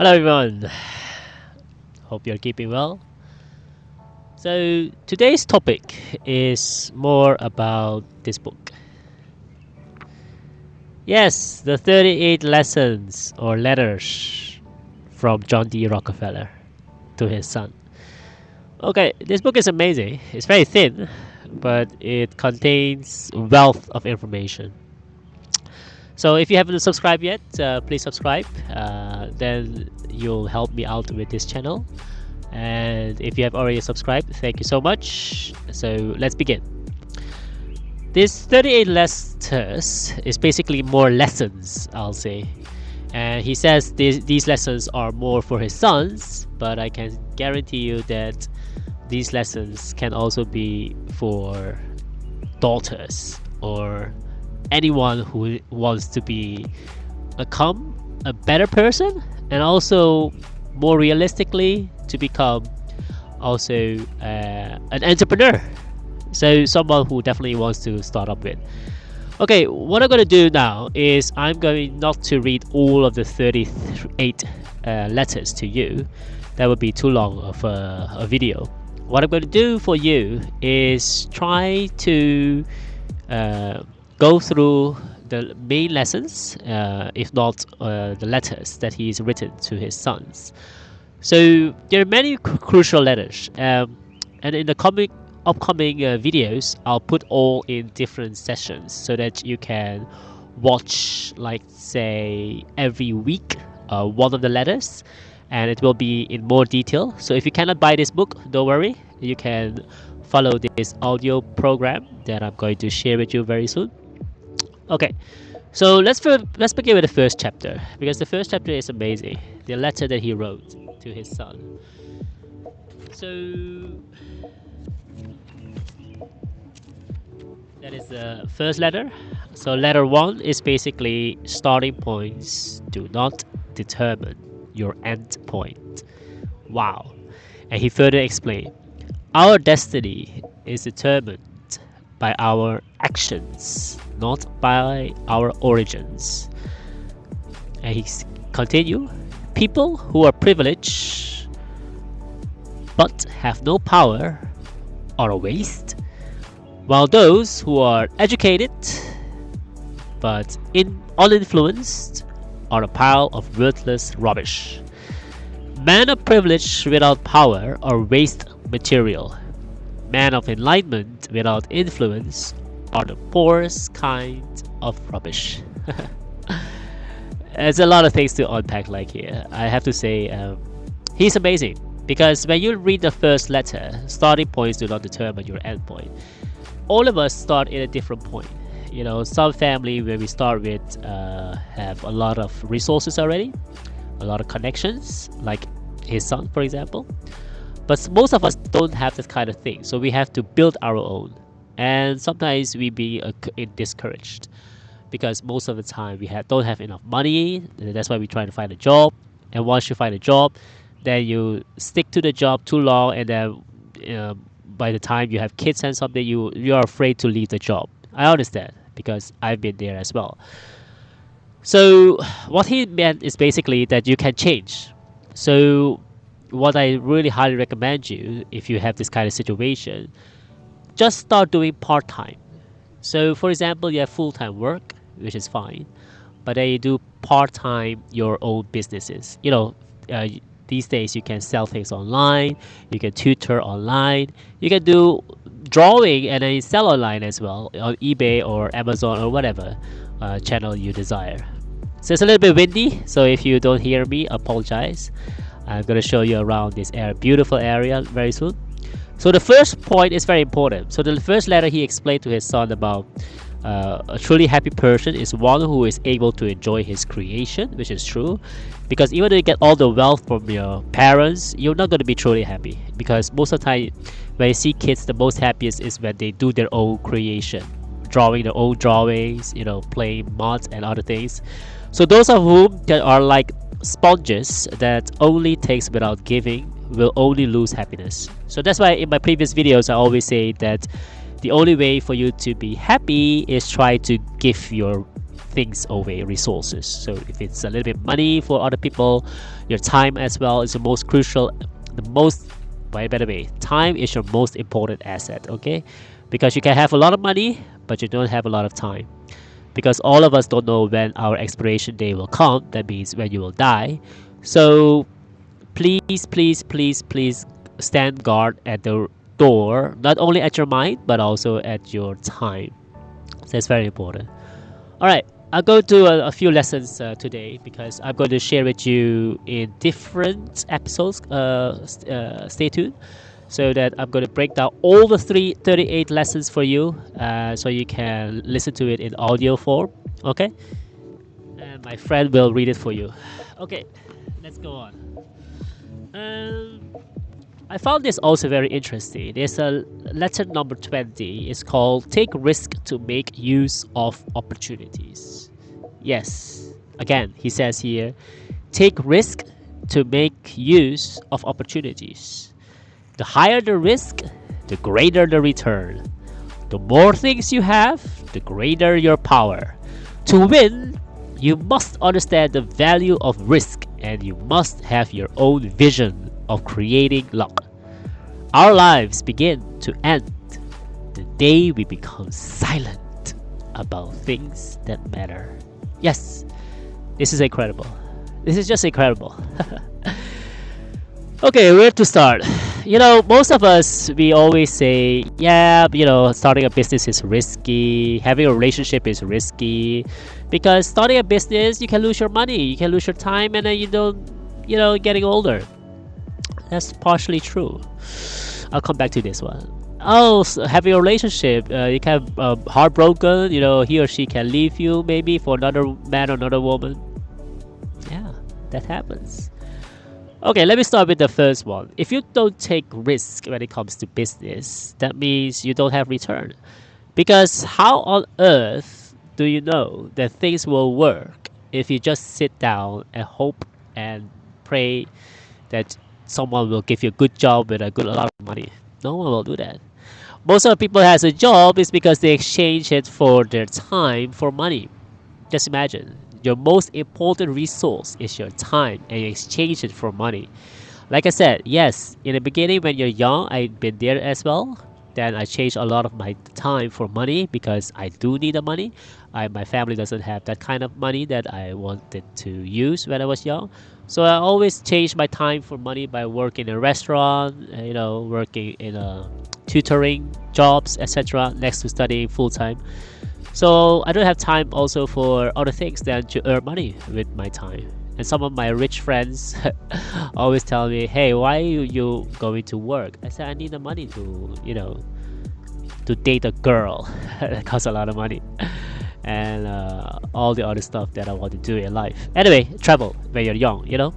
Hello everyone, hope you're keeping well. So today's topic is more about this book. Yes, the 38 lessons or letters from John D. Rockefeller to his son. Okay, this book is amazing. It's very thin, but it contains wealth of information. So if you haven't subscribed yet, please subscribe. Then you'll help me out with this channel. And if you have already subscribed, thank you so much. So let's begin. This 38 letters is basically more lessons, I'll say. And he says these lessons are more for his sons, but I can guarantee you that these lessons can also be for daughters or anyone who wants to become a better person, and also more realistically to become also an entrepreneur. So someone who definitely wants to start up with. Okay, what I'm going to do now is I'm going not to read all of the 38 letters to you. That would be too long of a video. What I'm going to do for you is try to go through the main lessons, if not the letters that he's written to his sons. So there are many crucial letters, and in the upcoming videos, I'll put all in different sessions so that you can watch, like, say, every week one of the letters, and it will be in more detail. So if you cannot buy this book, don't worry, you can follow this audio program that I'm going to share with you very soon. Okay, so let's begin with the first chapter, because the first chapter is amazing. The letter that he wrote to his son. So that is the first letter. So letter 1 is basically starting points do not determine your end point. Wow. And he further explained, our destiny is determined by our actions, not by our origins. And he continued, people who are privileged but have no power are a waste, while those who are educated but uninfluenced are a pile of worthless rubbish. Men of privilege without power are waste material. Men of enlightenment without influence are the poorest kind of rubbish. There's a lot of things to unpack like here. I have to say, he's amazing, because when you read the first letter, starting points do not determine your end point. All of us start at a different point. You know, some family where we start with have a lot of resources already, a lot of connections, like his son, for example. But most of us don't have that kind of thing, so we have to build our own. And sometimes we be discouraged, because most of the time we don't have enough money. That's why we try to find a job. And once you find a job, then you stick to the job too long, and then by the time you have kids and something, you're afraid to leave the job. I understand, because I've been there as well. So what he meant is basically that you can change. So what I really highly recommend you, if you have this kind of situation, just start doing part-time. So for example, you have full-time work, which is fine, but then you do part-time your own businesses. You know, these days you can sell things online, you can tutor online, you can do drawing and then sell online as well on eBay or Amazon or whatever channel you desire. So it's a little bit windy, so if you don't hear me, apologize. I'm going to show you around this beautiful area very soon. So the first point is very important. So the first letter he explained to his son about a truly happy person is one who is able to enjoy his creation, which is true. Because even though you get all the wealth from your parents, you're not going to be truly happy. Because most of the time, when you see kids, the most happiest is when they do their own creation. Drawing their own drawings, you know, playing mods and other things. So those of whom that are like sponges that only takes without giving will only lose happiness. So that's why in my previous videos I always say that the only way for you to be happy is try to give your things away, resources. So if it's a little bit money for other people, your time as well is the most crucial, the most, by the way, time is your most important asset, okay? Because you can have a lot of money, but you don't have a lot of time. Because all of us don't know when our expiration day will come, that means when you will die. So please, please, please, please stand guard at the door, not only at your mind, but also at your time. That's very important. All right, I'll go to a few lessons today because I'm going to share with you in different episodes. Stay tuned so that I'm going to break down all the 38 lessons for you so you can listen to it in audio form. Okay? And my friend will read it for you. Okay, let's go on. I found this also very interesting. There's a letter number 20. It's called Take Risk to Make Use of Opportunities. Yes, again, he says here, take risk to make use of opportunities. The higher the risk, the greater the return. The more things you have, the greater your power. To win, you must understand the value of risk and you must have your own vision of creating luck. Our lives begin to end the day we become silent about things that matter. Yes, this is incredible. This is just incredible. Okay, where to start? You know, most of us, we always say, yeah, you know, starting a business is risky, having a relationship is risky, because starting a business, you can lose your money, you can lose your time, and then you don't, you know, getting older. That's partially true. I'll come back to this one. Oh, so having a relationship, you can heartbroken, you know, he or she can leave you maybe for another man or another woman. Yeah, that happens. Okay, let me start with the first one. If you don't take risk when it comes to business, that means you don't have return. Because how on earth do you know that things will work if you just sit down and hope and pray that someone will give you a good job with a lot of money? No one will do that. Most of the people has a job is because they exchange it for their time for money. Just imagine, your most important resource is your time and you exchange it for money. Like I said, yes, in the beginning when you're young, I've been there as well. Then I changed a lot of my time for money because I do need the money. My family doesn't have that kind of money that I wanted to use when I was young. So I always change my time for money by working in a restaurant, you know, working in a tutoring jobs, etc. next to studying full time. So I don't have time also for other things than to earn money with my time. And some of my rich friends always tell me, hey, why are you going to work? I said, I need the money to, you know, to date a girl. That costs a lot of money. And all the other stuff that I want to do in life. Anyway, travel when you're young, you know.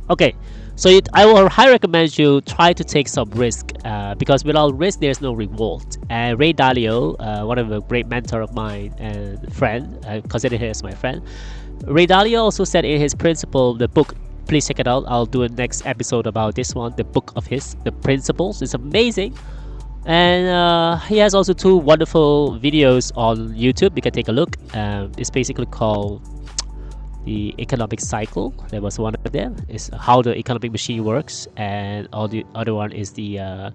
Okay, so I will highly recommend you try to take some risk because without risk, there's no reward. And Ray Dalio, one of the great mentor of mine and friend, I consider him as my friend. Ray Dalio also said in his principle, the book, please check it out. I'll do a next episode about this one, the book of his, the principles. It's amazing. And he has also two wonderful videos on YouTube. You can take a look. It's basically called the economic cycle. That was one of them. Is how the economic machine works, and all the other one is the I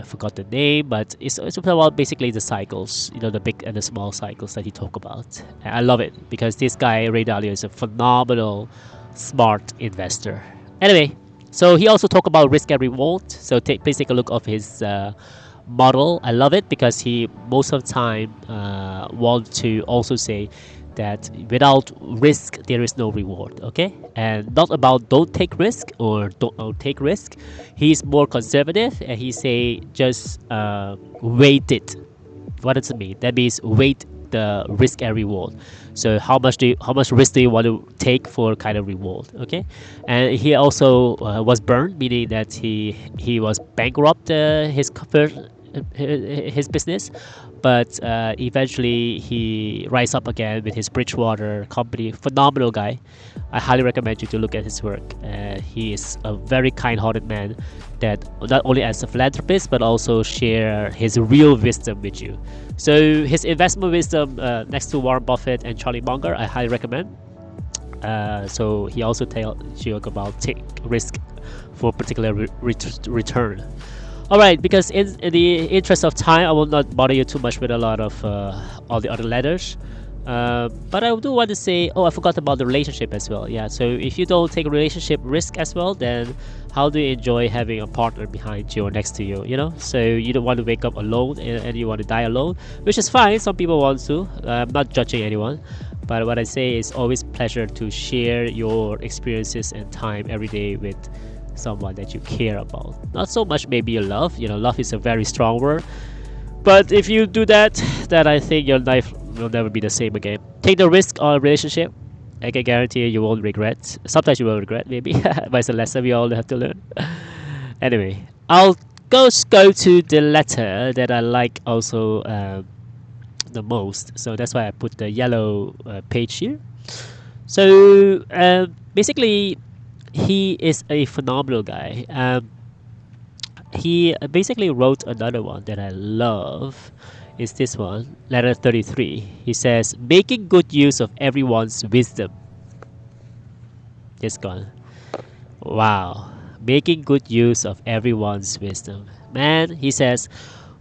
forgot the name, but it's about basically the cycles, you know, the big and the small cycles that he talk about. And I love it because this guy Ray Dalio is a phenomenal, smart investor. Anyway, so he also talk about risk and reward. So please take a look of his model. I love it because he most of the time want to also say that without risk there is no reward. Okay, and not about don't take risk or don't take risk. He's more conservative and he say just weight it. What does it mean? That means weight the risk and reward. So how much risk do you want to take for kind of reward? Okay, and he also was burned, meaning that he was bankrupt his first his business, but eventually he rise up again with his Bridgewater company. Phenomenal guy. I highly recommend you to look at his work. He is a very kind-hearted man that not only as a philanthropist but also share his real wisdom with you. So his investment wisdom, next to Warren Buffett and Charlie Munger, I highly recommend. So he also tells you about take risk for particular return. All right, because in the interest of time, I will not bother you too much with a lot of all the other letters. But I do want to say, I forgot about the relationship as well. Yeah, so if you don't take a relationship risk as well, then how do you enjoy having a partner behind you or next to you? You know, so you don't want to wake up alone and you want to die alone, which is fine. Some people want to. I'm not judging anyone. But what I say is always pleasure to share your experiences and time every day with someone that you care about. Not so much maybe you love. You know, love is a very strong word. But if you do that, then I think your life will never be the same again. Take the risk on a relationship. I can guarantee you won't regret. Sometimes you will regret, maybe. But it's a lesson we all have to learn. Anyway, I'll go to the letter that I like also the most. So that's why I put the yellow page here. So basically, he is a phenomenal guy. He basically wrote another one that I love. Is this one, letter 33. He says, making good use of everyone's wisdom. This gone. Wow. Making good use of everyone's wisdom. Man, he says,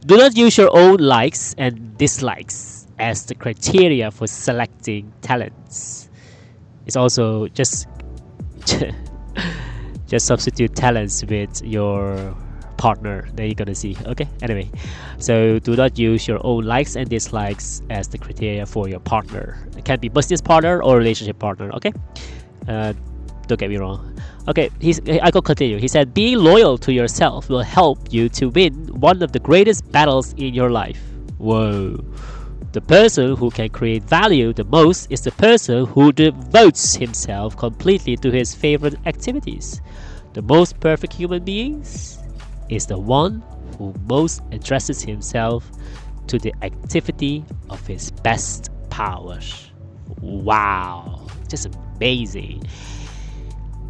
do not use your own likes and dislikes as the criteria for selecting talents. It's also just substitute talents with your partner that you're gonna see. Okay, anyway, so do not use your own likes and dislikes as the criteria for your partner. It can be business partner or relationship partner. Okay, don't get me wrong. Okay, I could continue. He said, being loyal to yourself will help you to win one of the greatest battles in your life. Whoa. The person who can create value the most is the person who devotes himself completely to his favorite activities. The most perfect human beings is the one who most addresses himself to the activity of his best powers. Wow, just amazing.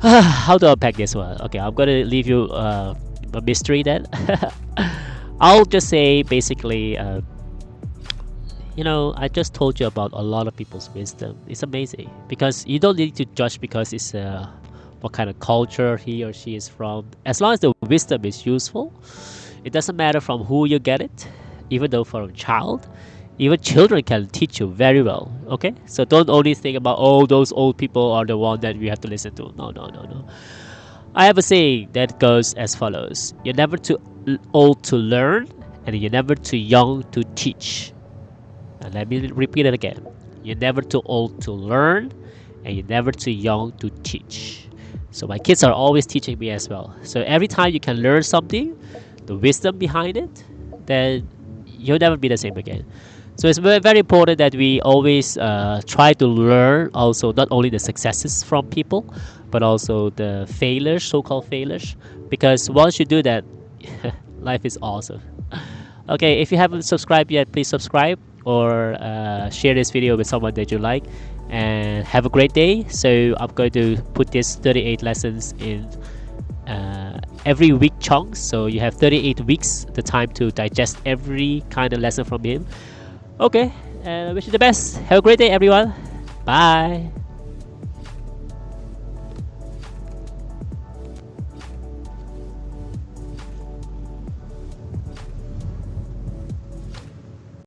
How to unpack this one? Okay, I'm gonna leave you a mystery then. I'll just say basically, I just told you about a lot of people's wisdom. It's amazing because you don't need to judge because it's what kind of culture he or she is from. As long as the wisdom is useful, it doesn't matter from who you get it, even though from a child. Even children can teach you very well. Okay, so don't only think about those old people are the one that we have to listen to. No. I have a saying that goes as follows: you're never too old to learn, and you're never too young to teach. And let me repeat it again: you're never too old to learn, and you're never too young to teach. So my kids are always teaching me as well. So every time you can learn something, the wisdom behind it, then you'll never be the same again. So it's very, very important that we always try to learn also not only the successes from people, but also the failures, so-called failures. Because once you do that, life is awesome. Okay, if you haven't subscribed yet, please subscribe or share this video with someone that you like. And have a great day. So I'm going to put this 38 lessons in every week chunks. So you have 38 weeks, the time to digest every kind of lesson from him. Okay, and I wish you the best. Have a great day, everyone. Bye.